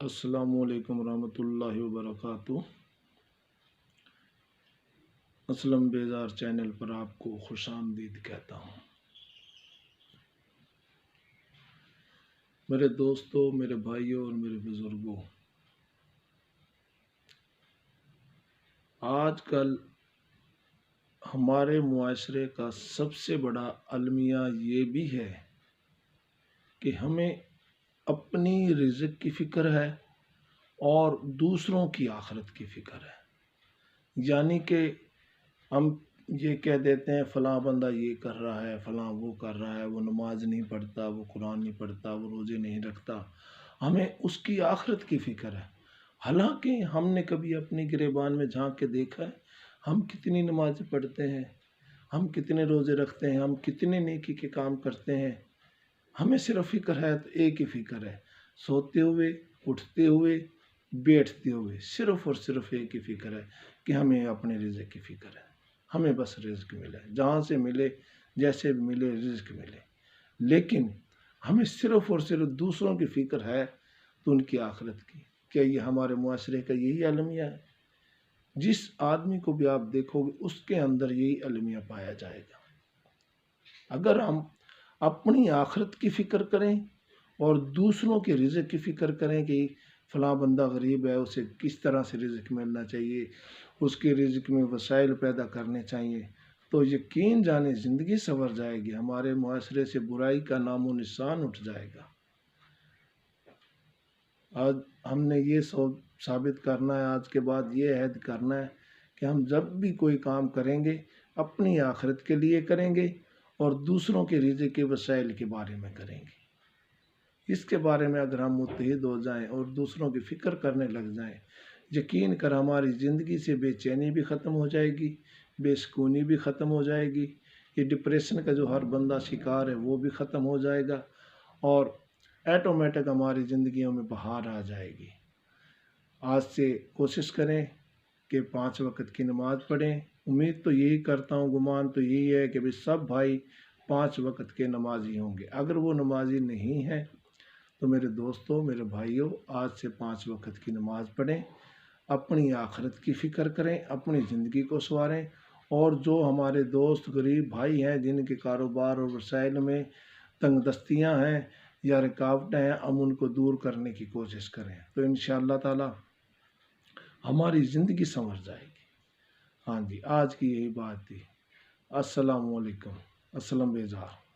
السلام علیکم ورحمۃ اللہ وبرکاتہ۔ اسلم بیزار چینل پر آپ کو خوش آمدید کہتا ہوں۔ میرے دوستوں، میرے بھائیوں اور میرے بزرگوں، آج کل ہمارے معاشرے کا سب سے بڑا المیہ یہ بھی ہے کہ ہمیں اپنی رزق کی فکر ہے اور دوسروں کی آخرت کی فکر ہے۔ یعنی کہ ہم یہ کہہ دیتے ہیں فلاں بندہ یہ کر رہا ہے، فلاں وہ کر رہا ہے، وہ نماز نہیں پڑھتا، وہ قرآن نہیں پڑھتا، وہ روزے نہیں رکھتا، ہمیں اس کی آخرت کی فکر ہے۔ حالانکہ ہم نے کبھی اپنی گریبان میں جھانک کے دیکھا ہے ہم کتنی نمازیں پڑھتے ہیں، ہم کتنے روزے رکھتے ہیں، ہم کتنے نیکی کے کام کرتے ہیں۔ ہمیں صرف فکر ہے تو ایک ہی فکر ہے، سوتے ہوئے، اٹھتے ہوئے، بیٹھتے ہوئے، صرف اور صرف ایک ہی فکر ہے کہ ہمیں اپنے رزق کی فکر ہے۔ ہمیں بس رزق ملے، جہاں سے ملے، جیسے بھی ملے، رزق ملے۔ لیکن ہمیں صرف اور صرف دوسروں کی فکر ہے تو ان کی آخرت کی۔ کیا یہ ہمارے معاشرے کا یہی المیہ ہے؟ جس آدمی کو بھی آپ دیکھو گے اس کے اندر یہی المیہ پایا جائے گا۔ اگر ہم اپنی آخرت کی فکر کریں اور دوسروں کے رزق کی فکر کریں کہ فلاں بندہ غریب ہے، اسے کس طرح سے رزق ملنا چاہیے، اس کے رزق میں وسائل پیدا کرنے چاہیے، تو یقین جانے زندگی سنور جائے گی، ہمارے معاشرے سے برائی کا نام و نشان اٹھ جائے گا۔ آج ہم نے یہ ثابت کرنا ہے، آج کے بعد یہ عہد کرنا ہے کہ ہم جب بھی کوئی کام کریں گے اپنی آخرت کے لیے کریں گے اور دوسروں کے رزق کے وسائل کے بارے میں کریں گے۔ اس کے بارے میں اگر ہم متحد ہو جائیں اور دوسروں کی فکر کرنے لگ جائیں، یقین کر ہماری زندگی سے بے چینی بھی ختم ہو جائے گی، بے سکونی بھی ختم ہو جائے گی، یہ ڈپریشن کا جو ہر بندہ شکار ہے وہ بھی ختم ہو جائے گا اور ایٹومیٹک ہماری زندگیوں میں بہار آ جائے گی۔ آج سے کوشش کریں کہ 5 وقت کی نماز پڑھیں۔ امید تو یہی کرتا ہوں، گمان تو یہی ہے کہ سب بھائی 5 وقت کے نمازی ہوں گے۔ اگر وہ نمازی نہیں ہیں تو میرے دوستوں، میرے بھائیوں، آج سے 5 وقت کی نماز پڑھیں، اپنی آخرت کی فکر کریں، اپنی زندگی کو سنواریں، اور جو ہمارے دوست غریب بھائی ہیں جن کے کاروبار اور وسائل میں تنگ دستیاں ہیں یا رکاوٹیں ہیں، ہم ان کو دور کرنے کی کوشش کریں تو انشاءاللہ تعالی ہماری زندگی سنور جائے گی۔ ہاں جی، آج کی یہی بات تھی۔ السلام علیکم۔ اسلم بیزار۔